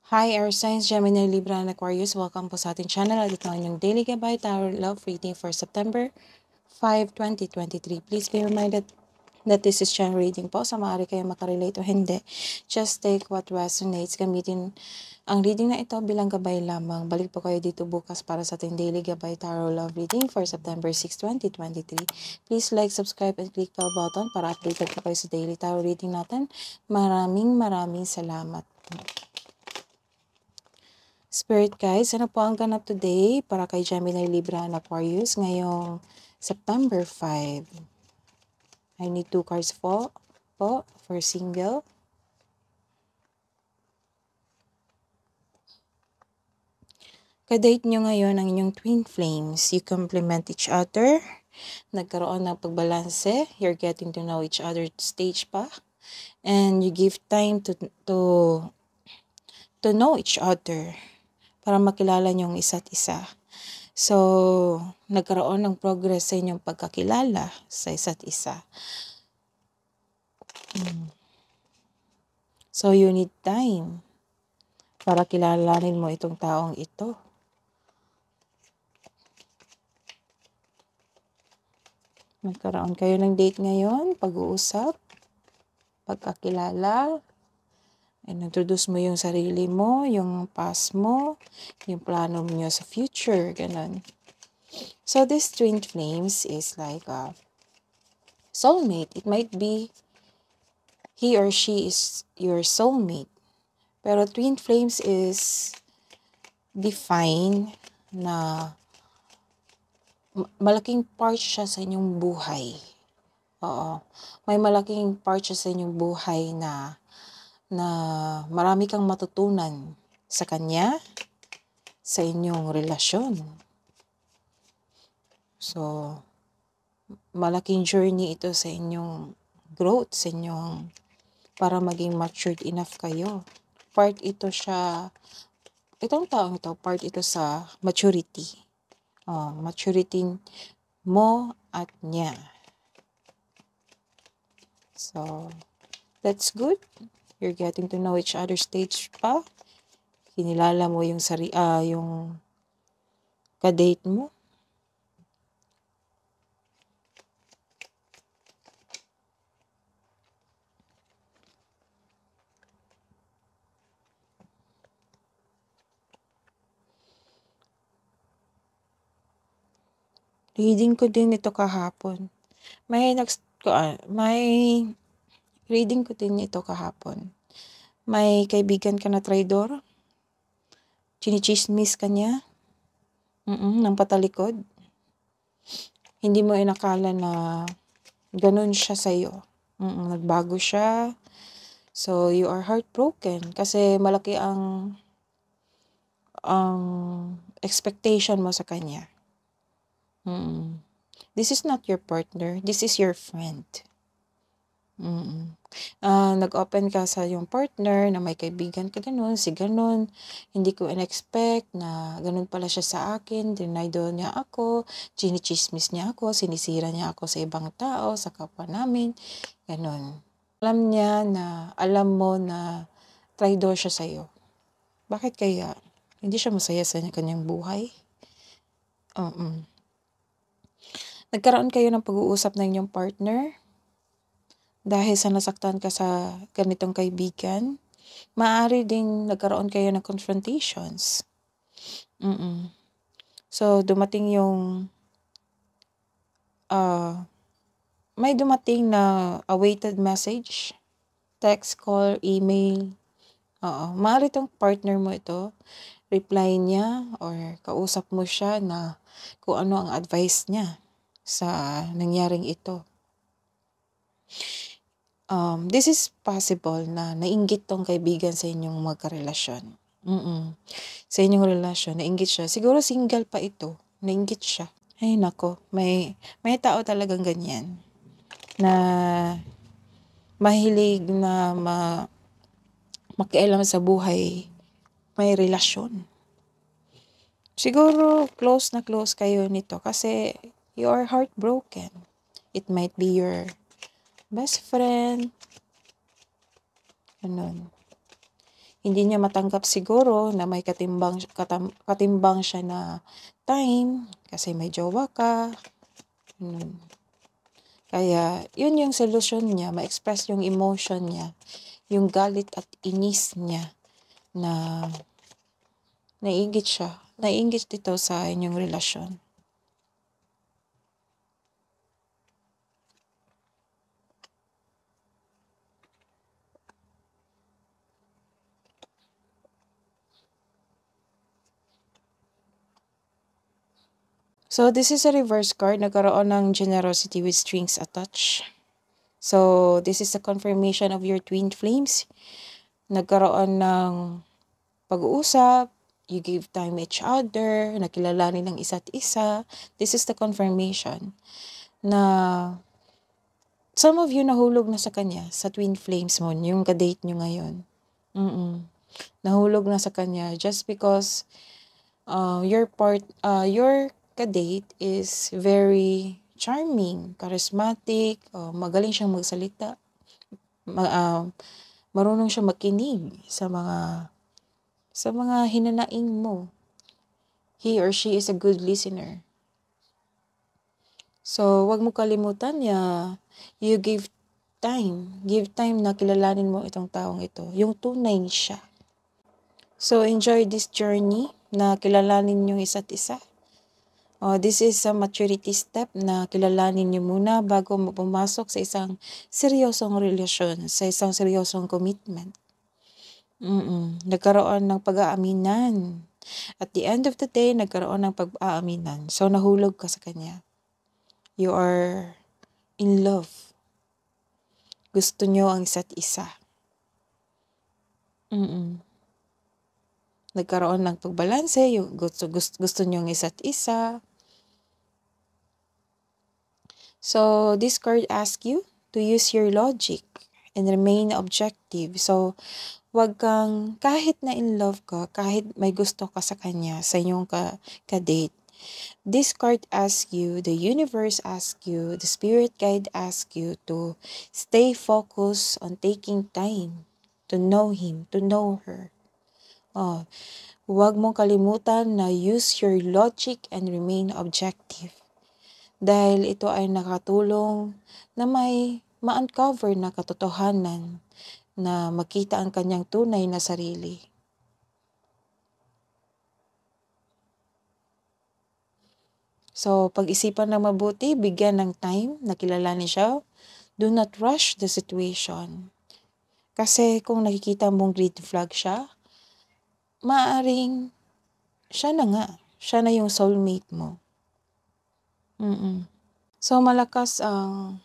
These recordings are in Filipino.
Hi, Air Signs, Gemini, Libra, and Aquarius. Welcome po sa ating channel. At ito ang inyong Daily Gabay Tarot Love Reading for September 5, 2023. Please be reminded that this is channel reading po. Sa maaari kayo makarelate o hindi. Just take what resonates. Gamitin ang reading na ito bilang gabay lamang. Balik po kayo dito bukas para sa ating Daily Gabay Tarot Love Reading for September 6, 2023. Please like, subscribe, and click the bell button para updated po kayo sa Daily Tarot Reading natin. Maraming salamat. Spirit guides, ano po ang ganap today para kay Gemini, Libra, and Aquarius ngayong September 5? I need 2 cards po for single. Kadate nyo ngayon ang inyong twin flames. You complement each other. Nagkaroon ng pagbalanse. You're getting to know each other stage pa. And you give time to know each other para makilala nyo ang isa't isa. So, nagkaroon ng progress sa inyong pagkakilala sa isa't isa. So, you need time para kilalanin mo itong taong ito. Nagkaroon kayo ng date ngayon, pag-uusap, pagkakilala, and introduce mo yung sarili mo, yung past mo, yung plano mo sa future, ganun. So, this twin flames is like a soulmate. It might be he or she is your soulmate. Pero twin flames is defined na malaking part siya sa inyong buhay. Oo. May malaking part siya sa inyong buhay na marami kang matutunan sa kanya, sa inyong relasyon. So, malaking journey ito sa inyong growth, sa inyong para maging matured enough kayo. Itong taong ito, part ito sa maturity. Maturity mo at niya. So, that's good. You're getting to know each other stage pa. Kinilala mo yung ka-date mo. Reading ko din ito kahapon. May reading ko din ito kahapon. May kaibigan ka na traidor. Chinichismis ka niya. Ng patalikod. Hindi mo inakala na ganun siya sa'yo. Nagbago siya. So, you are heartbroken. Kasi malaki ang expectation mo sa kanya. This is not your partner. This is your friend. Nag-open ka sa yung partner na may kaibigan ka ganun, si ganun. Hindi ko in-expect na ganun pala siya sa akin. Dinaydo niya ako, chinichismis niya ako, sinisira niya ako sa ibang tao, sa kapwa namin. Ganun. Alam mo na traidor siya sa'yo. Bakit kaya? Hindi siya masaya sa kanyang buhay? Nagkaroon kayo ng pag-uusap ng inyong partner dahil sa nasaktan ka sa ganitong kaibigan. Maaari ding nagkaroon kayo ng confrontations. So, dumating yung may dumating na awaited message, text, call, email. Maaari itong partner mo ito, reply niya or kausap mo siya na kung ano ang advice niya sa nangyaring ito. This is possible na nainggit tong kaibigan sa inyong magkarelasyon. Sa inyong relasyon, nainggit siya. Siguro single pa ito, nainggit siya. Ay nako, may tao talagang ganyan na mahilig na makialam sa buhay, may relasyon. Siguro close na close kayo nito kasi you are heartbroken. It might be your best friend. Ganun. Hindi niya matanggap siguro na may katimbang siya na time kasi may jowa ka. Kaya yun yung solusyon niya, ma-express yung emotion niya, yung galit at inis niya na naiinggit siya. Naiinggit dito sa inyong relasyon. So, this is a reverse card. Nagkaroon ng generosity with strings attached. So, this is a confirmation of your twin flames. Nagkaroon ng pag-uusap, you give time each other, nakilalanin ng isa't isa. This is the confirmation na some of you nahulog na sa kanya, sa twin flames mo, yung ka-date nyo ngayon. Nahulog na sa kanya just because your ka-date is very charming, charismatic, magaling siyang magsalita, marunong siyang makinig sa mga hinanaing mo. He or she is a good listener. So, wag mo kalimutan you give time na kilalanin mo itong taong ito, yung tunay siya. So, enjoy this journey na kilalanin yung isa't isa. This is a maturity step na kilalanin niyo muna bago mo pumasok sa isang seryosong relasyon, sa isang seryosong commitment. Nagkaroon ng pag-aaminan. At the end of the day, nagkaroon ng pag-aaminan. So, nahulog ka sa kanya. You are in love. Gusto nyo ang isa't isa. Nagkaroon ng pagbalanse, yung gusto nyo ang isa't isa. So, this card asks you to use your logic and remain objective. So, wag kang, kahit na in love ka, kahit may gusto ka sa kanya, sa inyong ka-date, this card asks you, the universe asks you, the spirit guide asks you to stay focused on taking time to know him, to know her. Huwag mong kalimutan na use your logic and remain objective. Dahil ito ay nakatulong na may ma-uncover na katotohanan na makita ang kanyang tunay na sarili. So, pag-isipan ng mabuti, bigyan ng time na kilalanin siya. Do not rush the situation. Kasi kung nakikita mong green flag siya, maaaring siya na nga. Siya na yung soulmate mo. So, malakas ang...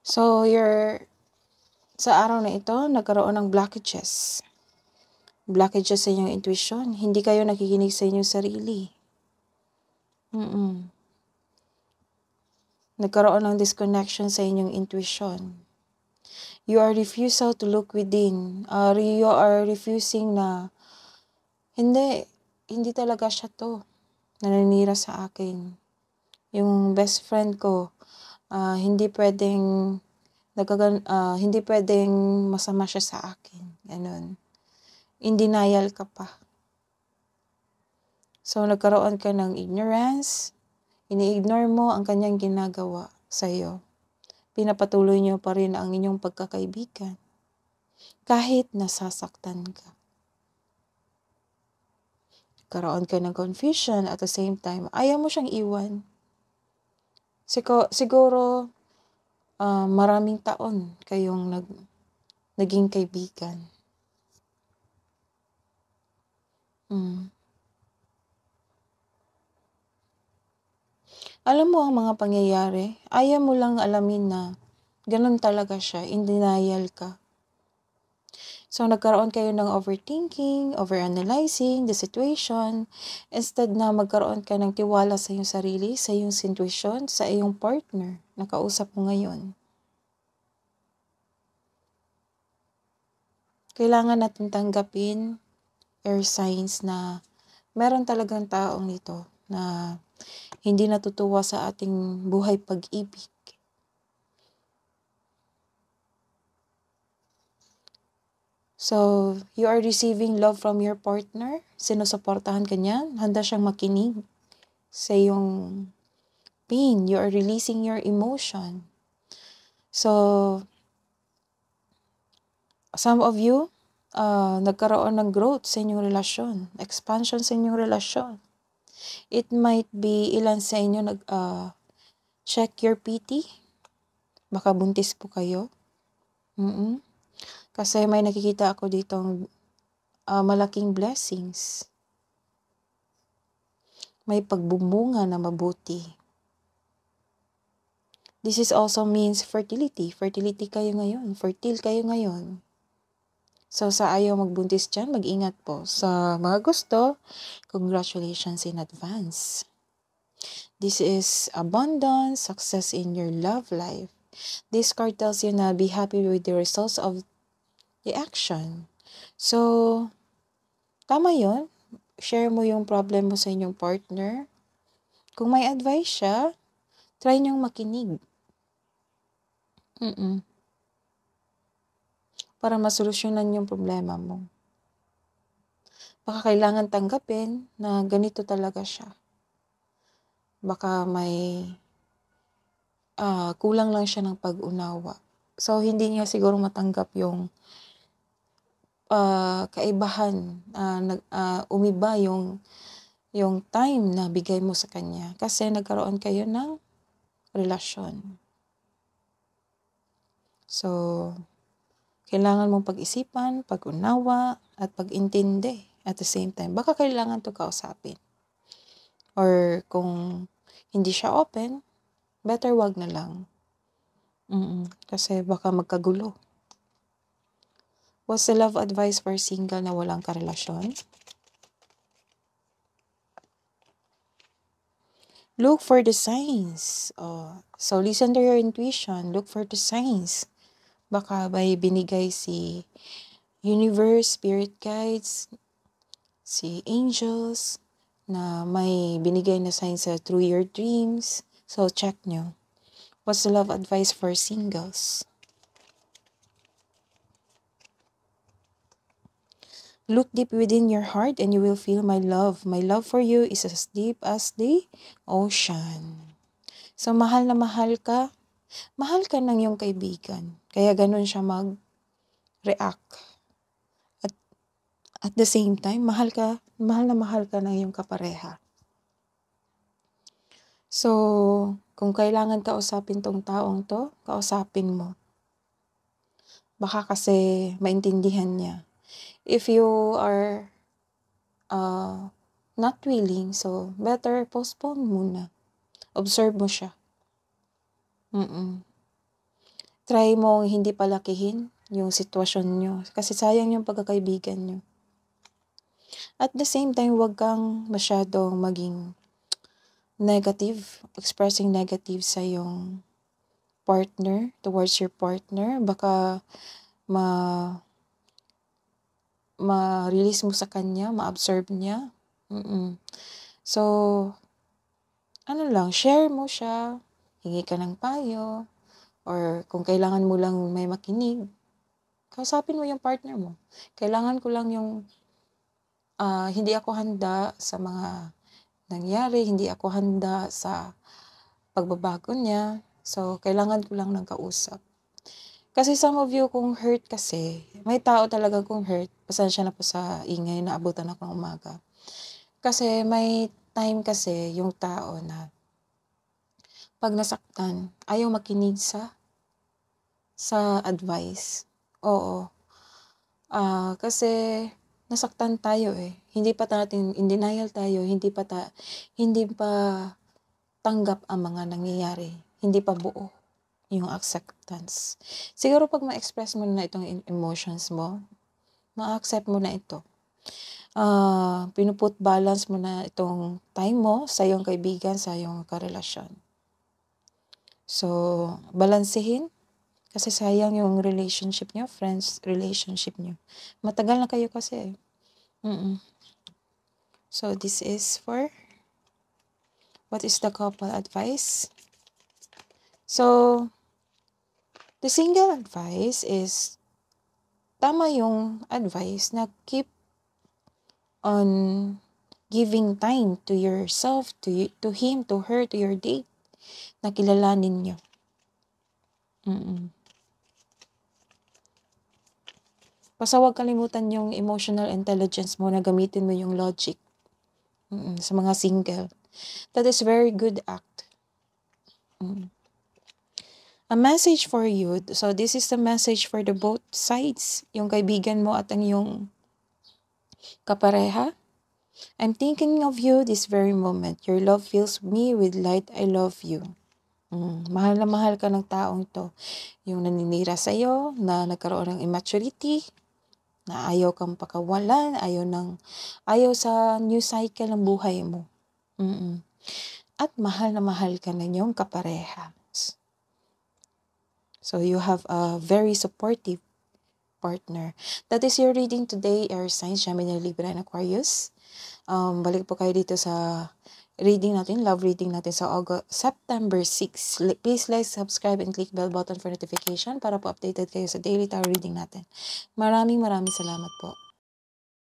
sa araw na ito, nagkaroon ng blockages. Blockages sa inyong intuition. Hindi kayo nakikinig sa inyong sarili. Nagkaroon ng disconnection sa inyong intuition. You are refusal to look within. You are refusing na, hindi talaga siya to. Naninira sa akin. Yung best friend ko, hindi pwedeng masama siya sa akin. Ganun. In denial ka pa. So, nagkaroon ka ng ignorance. Ini-ignore mo ang kanyang ginagawa sa'yo. Pinapatuloy niyo pa rin ang inyong pagkakaibigan. Kahit nasasaktan ka. Karoon ka ng confusion at the same time, ayaw mo siyang iwan. Siguro, maraming taon kayong naging kaibigan. Alam mo ang mga pangyayari, ayaw mo lang alamin na ganun talaga siya, in denial ka. So, nagkaroon kayo ng overthinking, overanalyzing the situation, instead na magkaroon ka ng tiwala sa iyong sarili, sa iyong situation, sa iyong partner na kausap mo ngayon. Kailangan natin tanggapin air signs na meron talagang taong nito na hindi natutuwa sa ating buhay pag-ibig. So, you are receiving love from your partner. Sinusuportahan ka niya. Handa siyang makinig sa iyong pain. You are releasing your emotion. So, some of you, nagkaroon ng growth sa inyong relasyon. Expansion sa inyong relasyon. It might be ilan sa inyo check your PT. Baka buntis po kayo. Kasi may nakikita ako ditong malaking blessings. May pagbubunga na mabuti. This is also means fertility. Fertility kayo ngayon. Fertile kayo ngayon. So sa ayaw magbuntis dyan, mag-ingat po. Sa mga gusto, congratulations in advance. This is abundance, success in your love life. This card tells you na be happy with the results of the action. So, tama yun. Share mo yung problem mo sa inyong partner. Kung may advice siya, try niyong makinig. Para masolusyonan yung problema mo. Baka kailangan tanggapin na ganito talaga siya. Baka may kulang lang siya ng pag-unawa. So, hindi niya siguro matanggap yung kaibahan, umiba yung time na bigay mo sa kanya. Kasi nagkaroon kayo ng relasyon. So, kailangan mong pag-isipan, pag-unawa, at pag-intindi at the same time. Baka kailangan to kausapin. Or kung hindi siya open, better wag na lang. Kasi baka magkagulo. What's the love advice for single na walang karelasyon? Look for the signs. So listen to your intuition. Look for the signs. Baka may binigay si universe, spirit guides, si angels, na may binigay na signs through your dreams. So check nyo. What's the love advice for singles? Look deep within your heart and you will feel my love. My love for you is as deep as the ocean. So, mahal na mahal ka ng iyong kaibigan. Kaya ganun siya mag-react. At the same time, mahal na mahal ka ng iyong kapareha. So, kung kailangan kausapin tong taong to, kausapin mo. Baka kasi maintindihan niya. If you are not willing, so better postpone muna. Observe mo siya. Try mo hindi palakihin yung sitwasyon nyo. Kasi sayang yung pagkakaibigan nyo. At the same time, huwag kang masyadong maging negative, expressing negative sa yung partner, towards your partner. Baka ma-release mo sa kanya, ma-absorb niya. So, share mo siya, hingi ka ng payo, or kung kailangan mo lang may makinig, kausapin mo yung partner mo. Kailangan ko lang yung, hindi ako handa sa mga nangyari, hindi ako handa sa pagbabago niya, so kailangan ko lang ng kausap. Kasi some of you, kung hurt kasi, may tao talaga kung hurt, pasensya na po sa ingay na abutan ako ng umaga. Kasi may time kasi yung tao na pag nasaktan, ayaw makinig sa advice. Oo. Kasi nasaktan tayo eh. Hindi pa natin, in denial tayo, hindi pa tanggap ang mga nangyayari. Hindi pa buo yung acceptance. Siguro pag ma-express mo na itong emotions mo, ma-accept mo na ito. Pinuput balance mo na itong time mo sa iyong kaibigan, sa iyong karelasyon. So, balansehin. Kasi sayang yung relationship niyo, friends relationship niyo. Matagal na kayo kasi. So, this is for what is the couple advice? So, the single advice is tama yung advice na keep on giving time to yourself, to him, to her, to your date, na kilalanin nyo. Basta huwag kalimutan yung emotional intelligence mo na gamitin mo yung logic sa mga single. That is very good act. A message for you. So this is the message for the both sides. Yung kaibigan mo at ang yung kapareha. I'm thinking of you this very moment. Your love fills me with light. I love you. Mahal na mahal ka ng taong to. Yung naninira sa'yo, na nagkaroon ng immaturity, na ayaw kang pakawalan, ayaw sa new cycle ng buhay mo. At mahal na mahal ka na yung kapareha. So you have a very supportive partner. That is your reading today, air signs, Gemini, Libra, and Aquarius. Balik po kayo dito sa reading natin, love reading natin sa September 6. Please like, subscribe, and click bell button for notification para po updated kayo sa daily tarot reading natin. Maraming salamat po.